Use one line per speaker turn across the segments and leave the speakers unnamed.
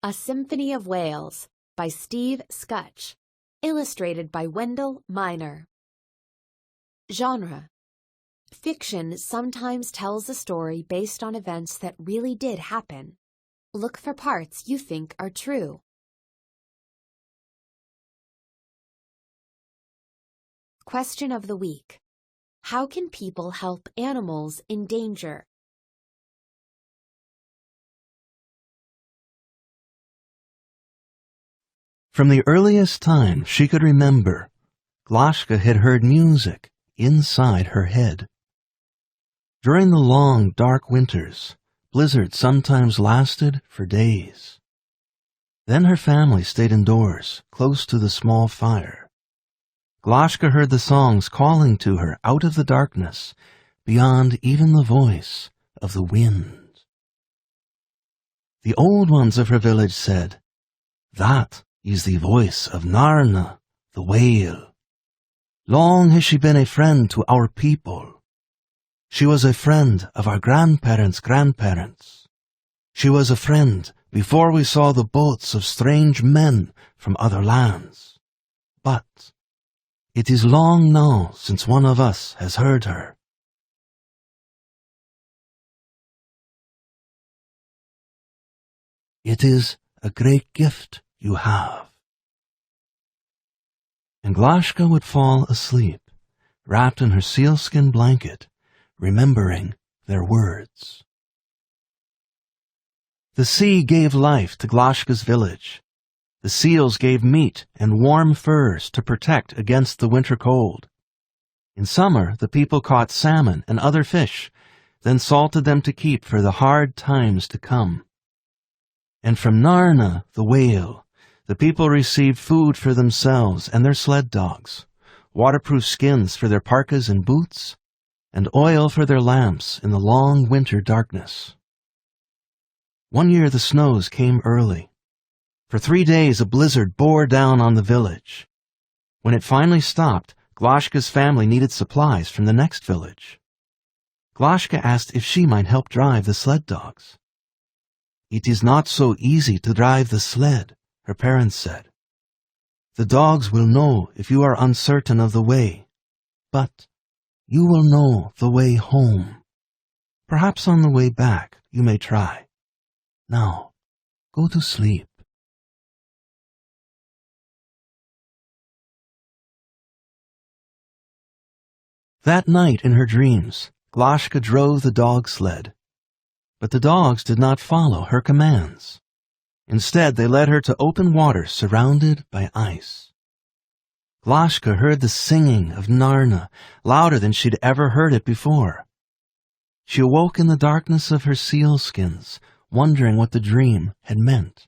A Symphony of Whales by Steve Scutch. Illustrated by Wendell Miner. Genre: fiction sometimes tells a story based on events that really did happen. Look for parts you think are true. Question of the week: how can people help animals in danger?
From the earliest time she could remember, Glashka had heard music inside her head. During the long, dark winters, blizzards sometimes lasted for days. Then her family stayed indoors, close to the small fire. Glashka heard the songs calling to her out of the darkness, beyond even the voice of the wind. The old ones of her village said, "That is the voice of Narna, the whale. Long has she been a friend to our people. She was a friend of our grandparents' grandparents. She was a friend before we saw the boats of strange men from other lands. But it is long now since one of us has heard her." "It is a great gift you have." And Glashka would fall asleep, wrapped in her sealskin blanket, remembering their words. The sea gave life to Glashka's village. The seals gave meat and warm furs to protect against the winter cold. In summer, the people caught salmon and other fish, then salted them to keep for the hard times to come. And from Narna, the whale, the people received food for themselves and their sled dogs, waterproof skins for their parkas and boots, and oil for their lamps in the long winter darkness. One year the snows came early. For 3 days a blizzard bore down on the village. When it finally stopped, Glashka's family needed supplies from the next village. Glashka asked if she might help drive the sled dogs. "It is not so easy to drive the sled," her parents said. "The dogs will know if you are uncertain of the way, but you will know the way home. Perhaps on the way back you may try. Now, go to sleep." That night in her dreams, Glashka drove the dog sled. But the dogs did not follow her commands. Instead, they led her to open water surrounded by ice. Glashka heard the singing of Narna louder than she'd ever heard it before. She awoke in the darkness of her sealskins, wondering what the dream had meant.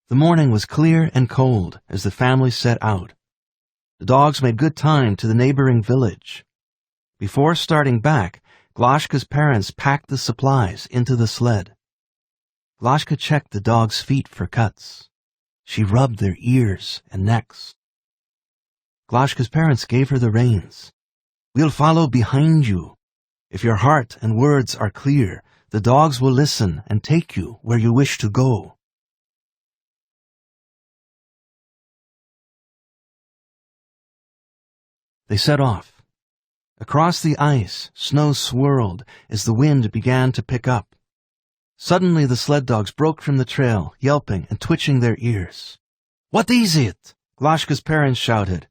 The morning was clear and cold as the family set out. The dogs made good time to the neighboring village. Before starting back, Glashka's parents packed the supplies into the sled. Glashka checked the dogs' feet for cuts. She rubbed their ears and necks. Glashka's parents gave her the reins. "We'll follow behind you. If your heart and words are clear, the dogs will listen and take you where you wish to go." They set off. Across the ice, snow swirled as the wind began to pick up. Suddenly the sled dogs broke from the trail, yelping and twitching their ears. "What is it?" Glashka's parents shouted.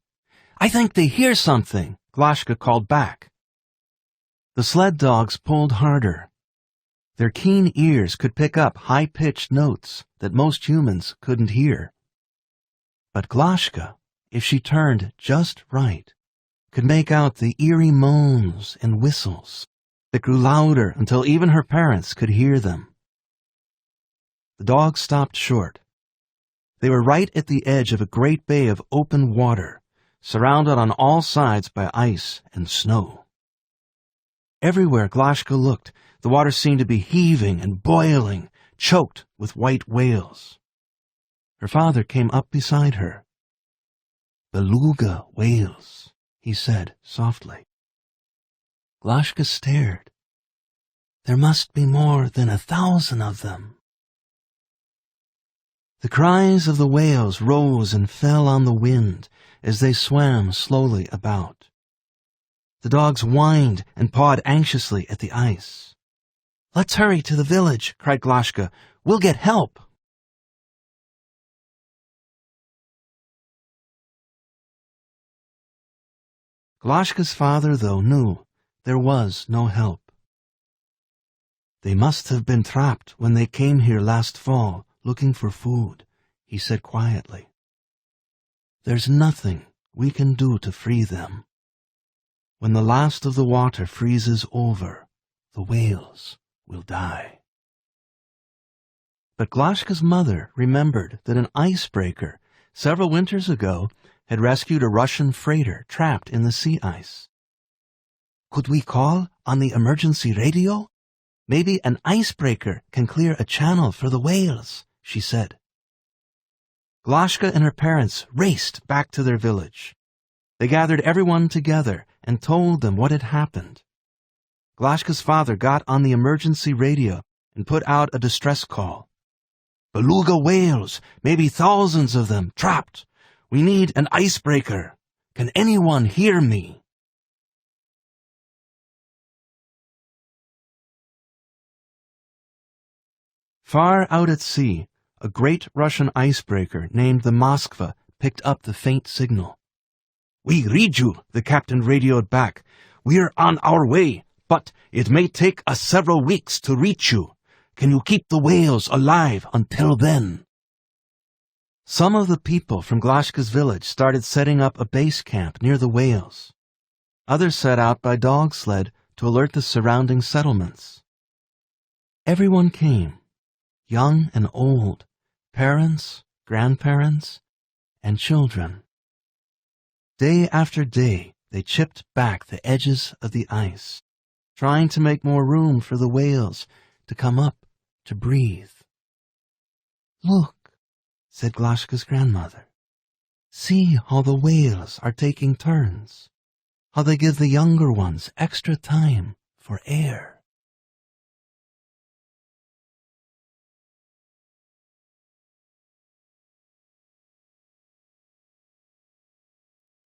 "I think they hear something," Glashka called back. The sled dogs pulled harder. Their keen ears could pick up high-pitched notes that most humans couldn't hear. But Glashka, if she turned just right, could make out the eerie moans and whistles that grew louder until even her parents could hear them. The dogs stopped short. They were right at the edge of a great bay of open water, surrounded on all sides by ice and snow. Everywhere Glashka looked, the water seemed to be heaving and boiling, choked with white whales. Her father came up beside her. "Beluga whales," he said softly. Glashka stared. "There must be more than 1,000 of them." The cries of the whales rose and fell on the wind as they swam slowly about. The dogs whined and pawed anxiously at the ice. "Let's hurry to the village," cried Glashka. "We'll get help." Glashka's father, though, knew there was no help. "They must have been trapped when they came here last fall, looking for food," he said quietly. "There's nothing we can do to free them. When the last of the water freezes over, the whales will die." But Glashka's mother remembered that an icebreaker several winters ago had rescued a Russian freighter trapped in the sea ice. "Could we call on the emergency radio? Maybe an icebreaker can clear a channel for the whales," she said. Glashka and her parents raced back to their village. They gathered everyone together and told them what had happened. Glashka's father got on the emergency radio and put out a distress call. "Beluga whales, maybe thousands of them, trapped. We need an icebreaker. Can anyone hear me?" Far out at sea, a great Russian icebreaker named the Moskva picked up the faint signal. "We read you," the captain radioed back. "We're on our way, but it may take us several weeks to reach you. Can you keep the whales alive until then?" Some of the people from Glashka's village started setting up a base camp near the whales. Others set out by dog sled to alert the surrounding settlements. Everyone came, young and old, parents, grandparents, and children. Day after day, they chipped back the edges of the ice, trying to make more room for the whales to come up to breathe. "Look," said Glashka's grandmother. "See how the whales are taking turns, how they give the younger ones extra time for air."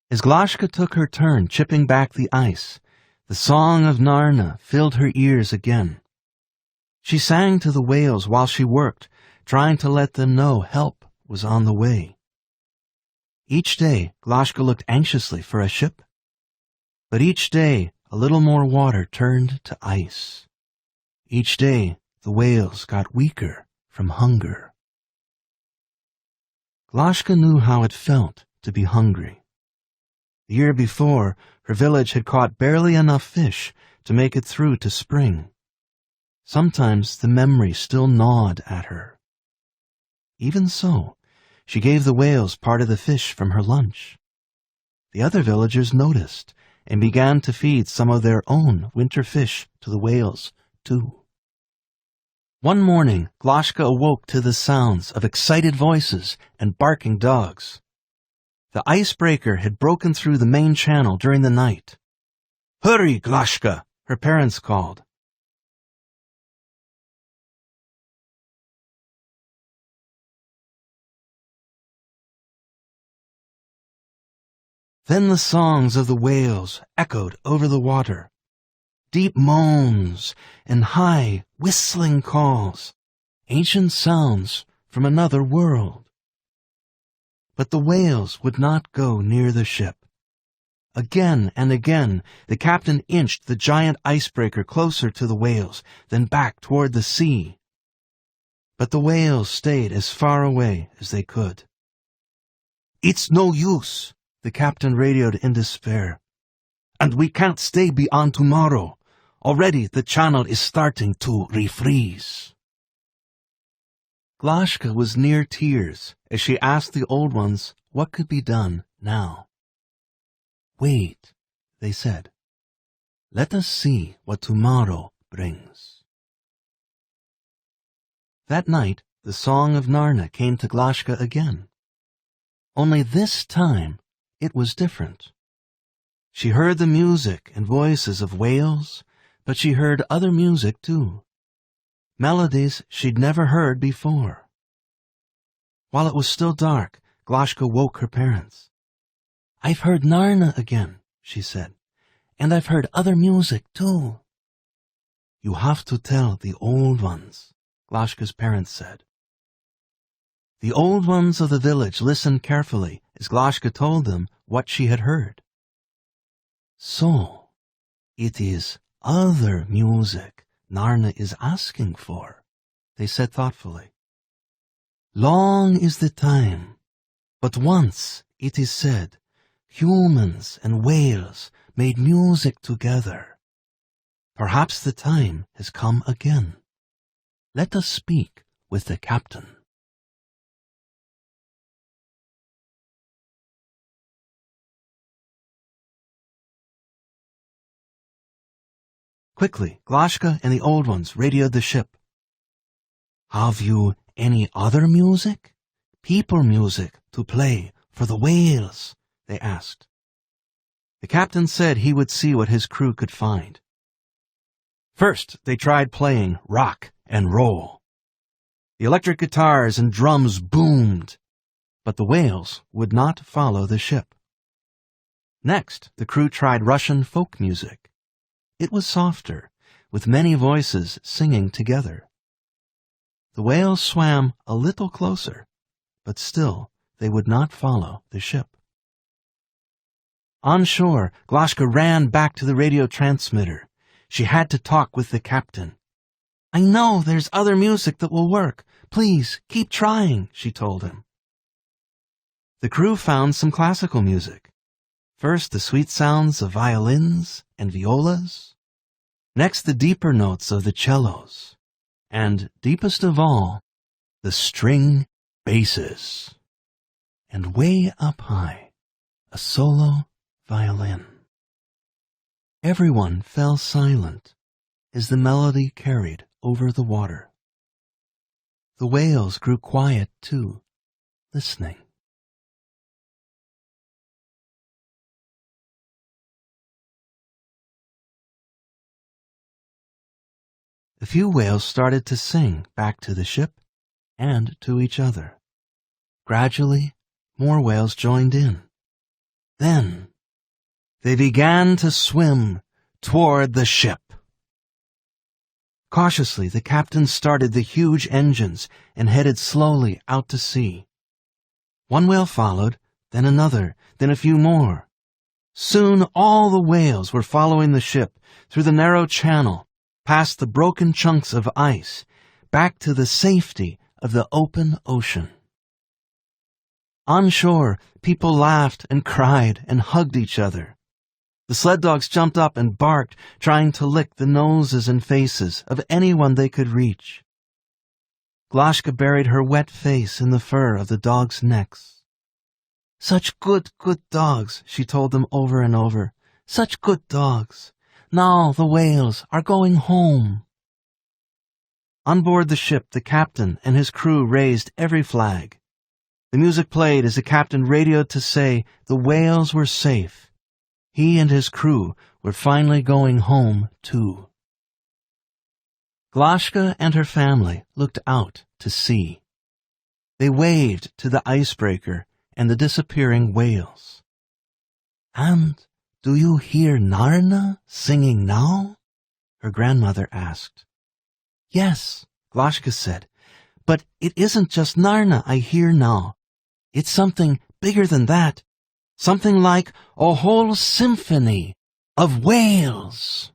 As Glashka took her turn chipping back the ice, the song of Narna filled her ears again. She sang to the whales while she worked, trying to let them know help was on the way. Each day, Glashka looked anxiously for a ship. But each day, a little more water turned to ice. Each day, the whales got weaker from hunger. Glashka knew how it felt to be hungry. The year before, her village had caught barely enough fish to make it through to spring. Sometimes the memory still gnawed at her. Even so, she gave the whales part of the fish from her lunch. The other villagers noticed and began to feed some of their own winter fish to the whales, too. One morning, Glashka awoke to the sounds of excited voices and barking dogs. The icebreaker had broken through the main channel during the night. "Hurry, Glashka!" her parents called. Then the songs of the whales echoed over the water. Deep moans and high, whistling calls, ancient sounds from another world. But the whales would not go near the ship. Again and again, the captain inched the giant icebreaker closer to the whales, then back toward the sea. But the whales stayed as far away as they could. "It's no use," the captain radioed in despair. "And we can't stay beyond tomorrow. Already the channel is starting to refreeze." Glashka was near tears as she asked the old ones what could be done now. "Wait," they said. "Let us see what tomorrow brings." That night, the song of Narna came to Glashka again. Only this time, it was different. She heard the music and voices of whales, but she heard other music too. Melodies she'd never heard before. While it was still dark, Glashka woke her parents. "I've heard Narna again," she said, "and I've heard other music, too." "You have to tell the old ones," Glashka's parents said. The old ones of the village listened carefully as Glashka told them what she had heard. "So, it is other music Narna is asking for," they said thoughtfully. "Long is the time, but once, it is said, humans and whales made music together. Perhaps the time has come again. Let us speak with the captain." Quickly, Glashka and the old ones radioed the ship. "Have you any other music? People music to play for the whales?" they asked. The captain said he would see what his crew could find. First, they tried playing rock and roll. The electric guitars and drums boomed, but the whales would not follow the ship. Next, the crew tried Russian folk music. It was softer, with many voices singing together. The whales swam a little closer, but still they would not follow the ship. On shore, Glashka ran back to the radio transmitter. She had to talk with the captain. "I know there's other music that will work. Please, keep trying," she told him. The crew found some classical music. First, the sweet sounds of violins and violas. Next, the deeper notes of the cellos. And, deepest of all, the string basses. And way up high, a solo violin. Everyone fell silent as the melody carried over the water. The whales grew quiet too, listening. A few whales started to sing back to the ship and to each other. Gradually, more whales joined in. Then, they began to swim toward the ship. Cautiously, the captain started the huge engines and headed slowly out to sea. One whale followed, then another, then a few more. Soon all the whales were following the ship through the narrow channel, past the broken chunks of ice, back to the safety of the open ocean. On shore, people laughed and cried and hugged each other. The sled dogs jumped up and barked, trying to lick the noses and faces of anyone they could reach. Glashka buried her wet face in the fur of the dogs' necks. "Such good dogs," she told them over and over. "Such good dogs. Now the whales are going home." On board the ship, the captain and his crew raised every flag. The music played as the captain radioed to say the whales were safe. He and his crew were finally going home, too. Glashka and her family looked out to sea. They waved to the icebreaker and the disappearing whales. "And do you hear Narna singing now?" her grandmother asked. "Yes," Glashka said, "but it isn't just Narna I hear now. It's something bigger than that. Something like a whole symphony of whales."